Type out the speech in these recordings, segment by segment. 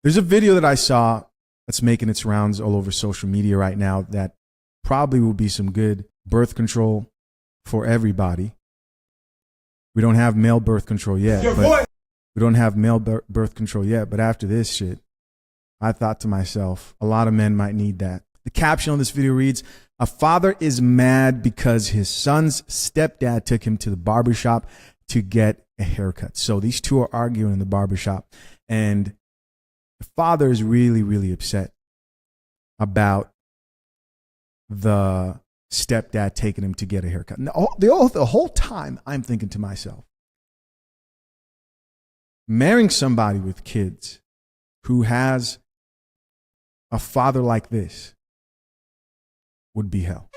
There's a video that I saw that's making its rounds all over social media right now that probably will be some good birth control for everybody. We don't have male birth control yet. But after this shit, I thought to myself, a lot of men might need that. The caption on this video reads, "A father is mad because his son's stepdad took him to the barbershop to get a haircut." So these two are arguing in the barbershop, and the father is really, really upset about the stepdad taking him to get a haircut. And the whole time I'm thinking to myself, marrying somebody with kids who has a father like this would be hell.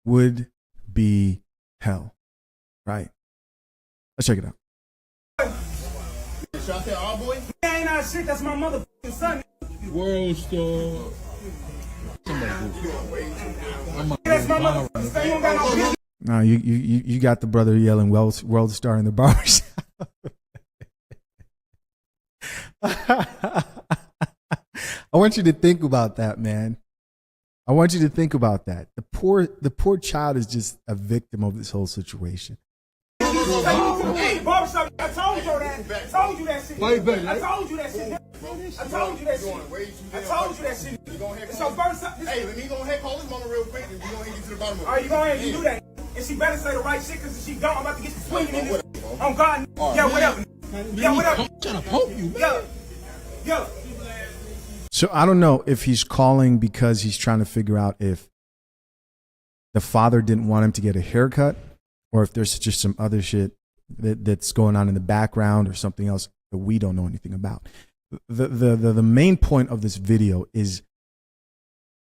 Would be hell. Right? Let's check it out. Should I say all boy? Ain't not shit, that's my motherfucking son. World star. That's my motherfucking son. You don't got no business. No, you got the brother yelling world star in the barbershop. I want you to think about that, man. I want you to think about that. The poor child is just a victim of this whole situation. Hey, Barbershop, I told you that. I told you that shit. I told you that shit. I told you that shit. I told you that shit. It's your first time. Hey, let me go ahead and call this mama real quick and we gonna get to the bottom of it. All right, you go ahead and do that. And she better say the right shit, because if she don't, I'm about to get you swinging in this. On God. Yeah, whatever. Yeah, whatever. I'm trying to poke you. Yeah. So I don't know if he's calling because he's trying to figure out if the father didn't want him to get a haircut, or if there's just some other shit that's going on in the background or something else that we don't know anything about. The main point of this video is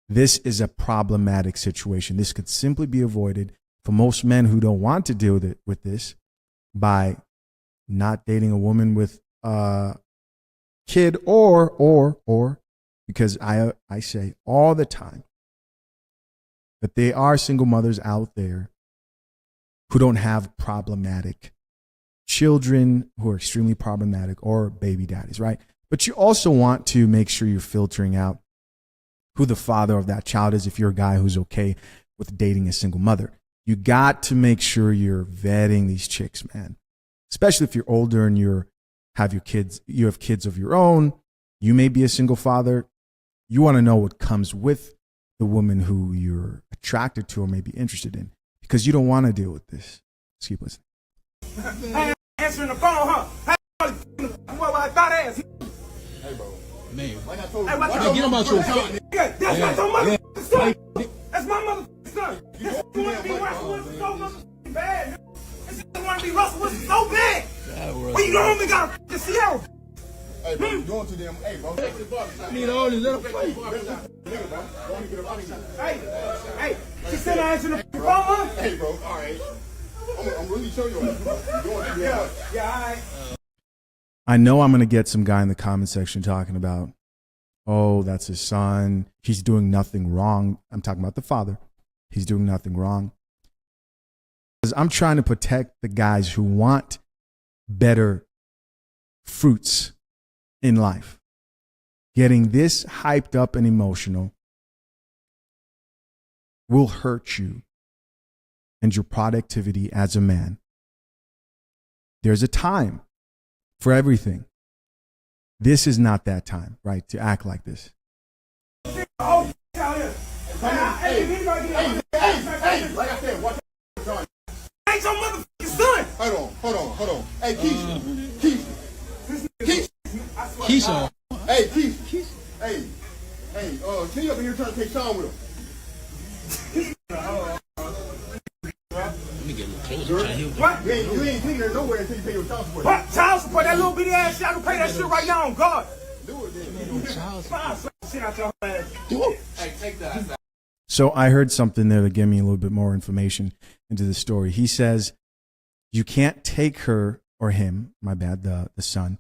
this is a problematic situation. This could simply be avoided for most men who don't want to deal with this by not dating a woman with a kid, or because I say all the time that there are single mothers out there who don't have problematic children, who are extremely problematic, or baby daddies, right? But you also want to make sure you're filtering out who the father of that child is if you're a guy who's okay with dating a single mother. You got to make sure you're vetting these chicks, man. Especially if you're older and you have kids of your own. You may be a single father. You want to know what comes with the woman who you're attracted to or may be interested in, because you don't want to deal with this. Let's keep listening. Hey, answering the phone, huh? Hey, what I thought ass. Hey, bro. Man, like I told you, Hey, get him out your son. That's not your motherfucking son. That's my motherfucking son. This you want to be Russell Wilson so motherfucking bad. This you want to be Russell Wilson so bad. Well, you don't even got to Sierra. Hey, bro, you doing too damn. Hey, bro. I need all this little play. Hey, she said I answered the phone, huh? Hey, bro, all right. I'm really showing you. You're doing too damn much. Yeah, all right. I know I'm going to get some guy in the comment section talking about, oh, that's his son. He's doing nothing wrong. I'm talking about the father. He's doing nothing wrong. Because I'm trying to protect the guys who want better fruits in life. Getting this hyped up and emotional will hurt you and your productivity as a man. There's a time for everything. This is not that time, right, to act like this. Hey, like I said, watch out. Ain't your motherfucking son. Hold on. Hey, Keisha. Keisha. Hey, Keisha. Hey, can you up in here trying to take Sean with him? Let me get a little closer. What? You ain't taking her nowhere until you pay your child support. What? Child support? That little bitty ass shit? I can pay that shit right now on God. Do it then. Shit out your ass. Do it. Hey, take that. So I heard something there that gave me a little bit more information into the story. He says you can't take her or him, my bad, the son,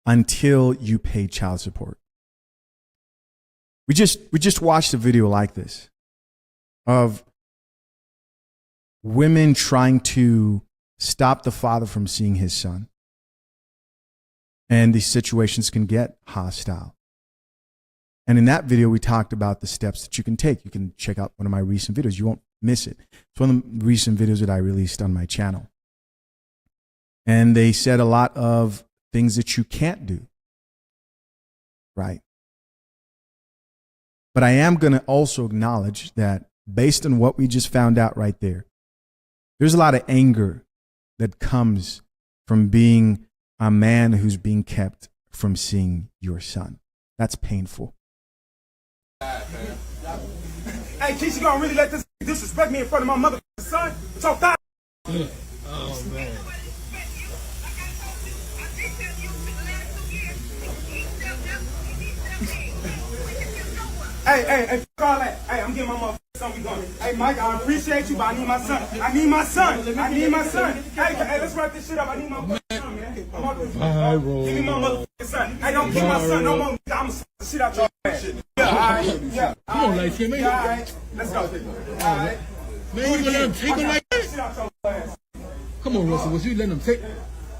until you pay child support. We just watched a video like this of women trying to stop the father from seeing his son. And these situations can get hostile. And in that video, we talked about the steps that you can take. You can check out one of my recent videos. You won't miss it. It's one of the recent videos that I released on my channel. And they said a lot of things that you can't do. Right? But I am going to also acknowledge that based on what we just found out right there, there's a lot of anger that comes from being a man who's being kept from seeing your son. That's painful. Hey, Keisha, gonna really let this disrespect me in front of my mother son? Talk that. Oh, man. Hey, fuck all that. Hey, I'm getting my motherfucking son. We going. Hey, Mike, I appreciate you, but I need my son. I need my son. Hey, let's wrap this shit up. I need my motherfucking son, man. I'm out this. Give me my motherfucking son. Hey, don't keep my son no more. I'm gonna slap the shit out your ass. Yeah, all right. Yeah. Come on, like him, man. Yeah, all right. Let's go. All right. Man, you gonna let him take him like that? Come on, Russell. Was you letting him take?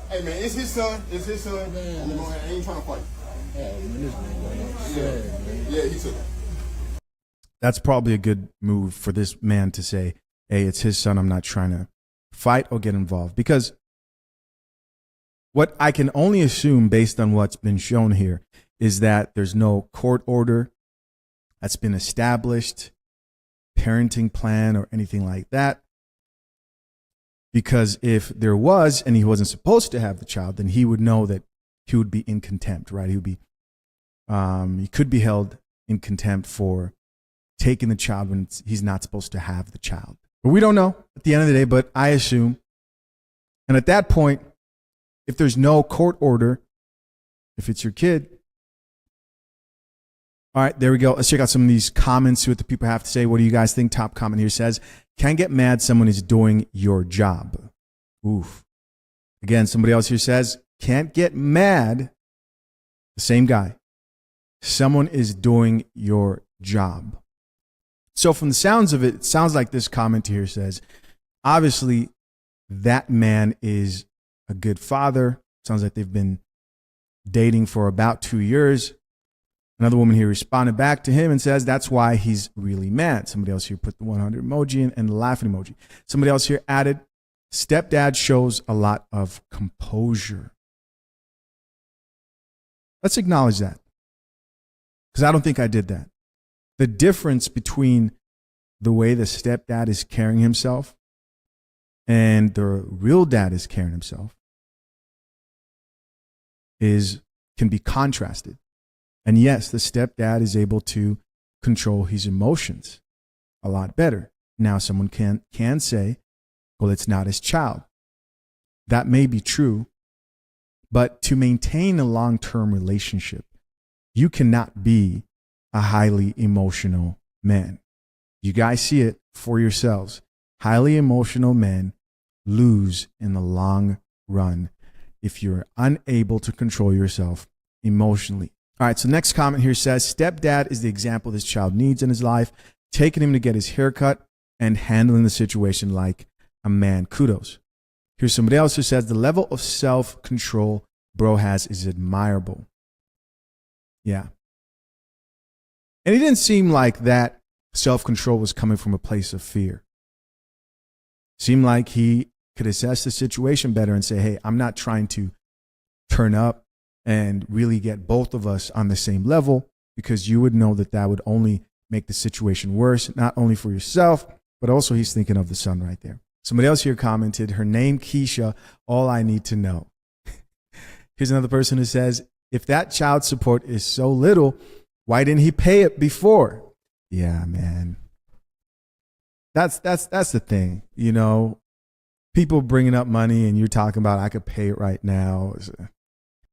Hey, man, it's his son. It's his son. Man. I ain't trying to fight. Oh, man, this man going outside, man. Yeah, he took it. That's probably a good move for this man to say, hey, it's his son. I'm not trying to fight or get involved. Because what I can only assume based on what's been shown here is that there's no court order that's been established, parenting plan or anything like that. Because if there was and he wasn't supposed to have the child, then he would know that he would be in contempt, right? He would be, he could be held in contempt for taking the child when he's not supposed to have the child. But we don't know at the end of the day, but I assume. And at that point, if there's no court order, if it's your kid. All right, there we go. Let's check out some of these comments, see what the people have to say. What do you guys think? Top comment here says, can't get mad, someone is doing your job. Oof. Again, somebody else here says, can't get mad. The same guy. Someone is doing your job. So from the sounds of it, it sounds like this comment here says, obviously, that man is a good father. Sounds like they've been dating for about 2 years. Another woman here responded back to him and says, that's why he's really mad. Somebody else here put the 100 emoji in and the laughing emoji. Somebody else here added, stepdad shows a lot of composure. Let's acknowledge that, because I don't think I did that. The difference between the way the stepdad is carrying himself and the real dad is carrying himself can be contrasted. And yes, the stepdad is able to control his emotions a lot better. Now, someone can say, well, it's not his child. That may be true, but to maintain a long-term relationship, you cannot be a highly emotional man. You guys see it for yourselves. Highly emotional men lose in the long run if you're unable to control yourself emotionally. All right, so next comment here says, stepdad is the example this child needs in his life, taking him to get his haircut and handling the situation like a man. Kudos. Here's somebody else who says, the level of self-control bro has is admirable. Yeah. And it didn't seem like that self-control was coming from a place of fear. Seemed like he could assess the situation better and say, hey, I'm not trying to turn up and really get both of us on the same level, because you would know that that would only make the situation worse, not only for yourself, but also he's thinking of the son right there. Somebody else here commented, her name Keisha, all I need to know. Here's another person who says, if that child support is so little, why didn't he pay it before? Yeah, man. That's the thing. You know, people bringing up money and you're talking about, I could pay it right now.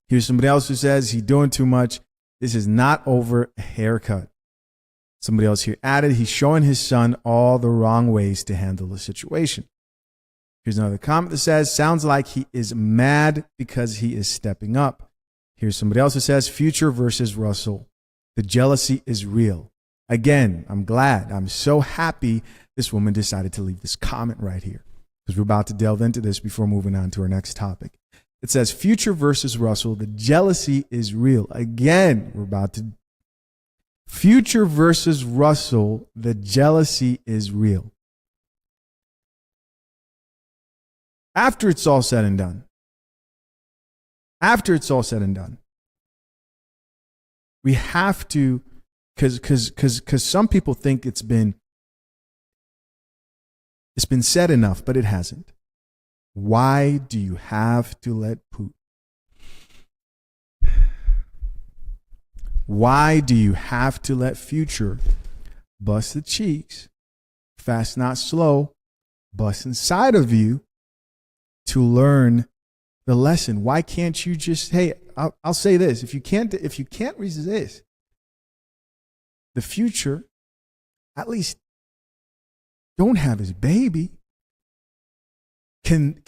Here's somebody else who says, he's doing too much. This is not over a haircut. Somebody else here added, he's showing his son all the wrong ways to handle the situation. Here's another comment that says, sounds like he is mad because he is stepping up. Here's somebody else who says, Future versus Russell. The jealousy is real. Again, I'm so happy this woman decided to leave this comment right here, because we're about to delve into this before moving on to our next topic. It says Future versus Russell. The jealousy is real. Again, Future versus Russell. The jealousy is real. After it's all said and done. We have to, because some people think it's been said enough, but it hasn't. Why do you have to let Putin? Why do you have to let Future bust the cheeks, fast not slow, bust inside of you to learn the lesson? Why can't you just, hey, I'll say this. If you can't resist the Future, at least don't have his baby. Can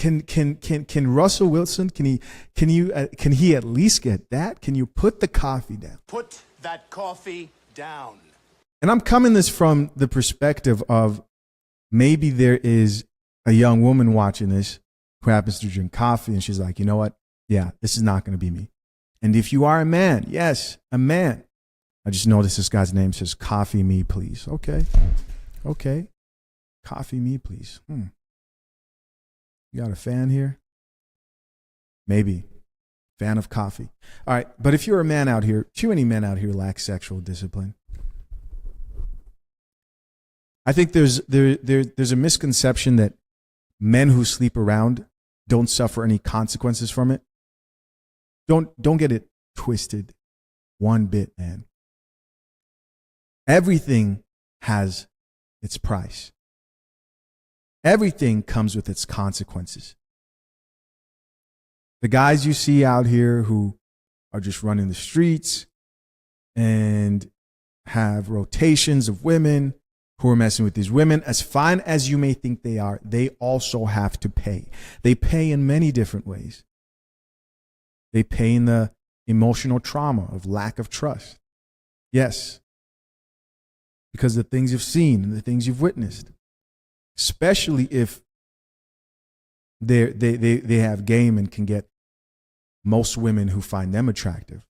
Russell Wilson, can he at least get that? Can you put the coffee down? Put that coffee down. And I'm coming this from the perspective of maybe there is a young woman watching this who happens to drink coffee and she's like, you know what? Yeah, this is not going to be me. And if you are a man, yes, a man. I just noticed this guy's name says coffee me, please. Okay. Coffee me, please. You got a fan here? Maybe. Fan of coffee. All right. But if you're a man out here, too many men out here lack sexual discipline. I think there's a misconception that men who sleep around don't suffer any consequences from it. Don't get it twisted one bit, man. Everything has its price. Everything comes with its consequences. The guys you see out here who are just running the streets and have rotations of women who are messing with these women, as fine as you may think they are, they also have to pay. They pay in many different ways. They pay in the emotional trauma of lack of trust. Yes. Because the things you've seen and the things you've witnessed. Especially if they have game and can get most women who find them attractive.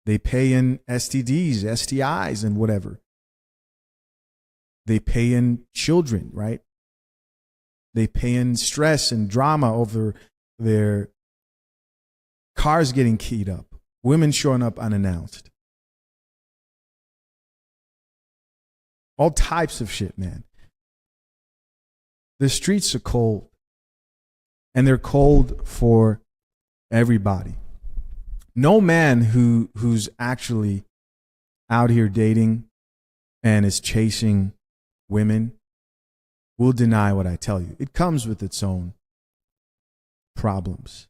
They pay in STDs, STIs, and whatever. They pay in children, right? They pay in stress and drama over their cars getting keyed up, women showing up unannounced. All types of shit, man. The streets are cold. And they're cold for everybody. No man who's actually out here dating and is chasing women will deny what I tell you. It comes with its own problems.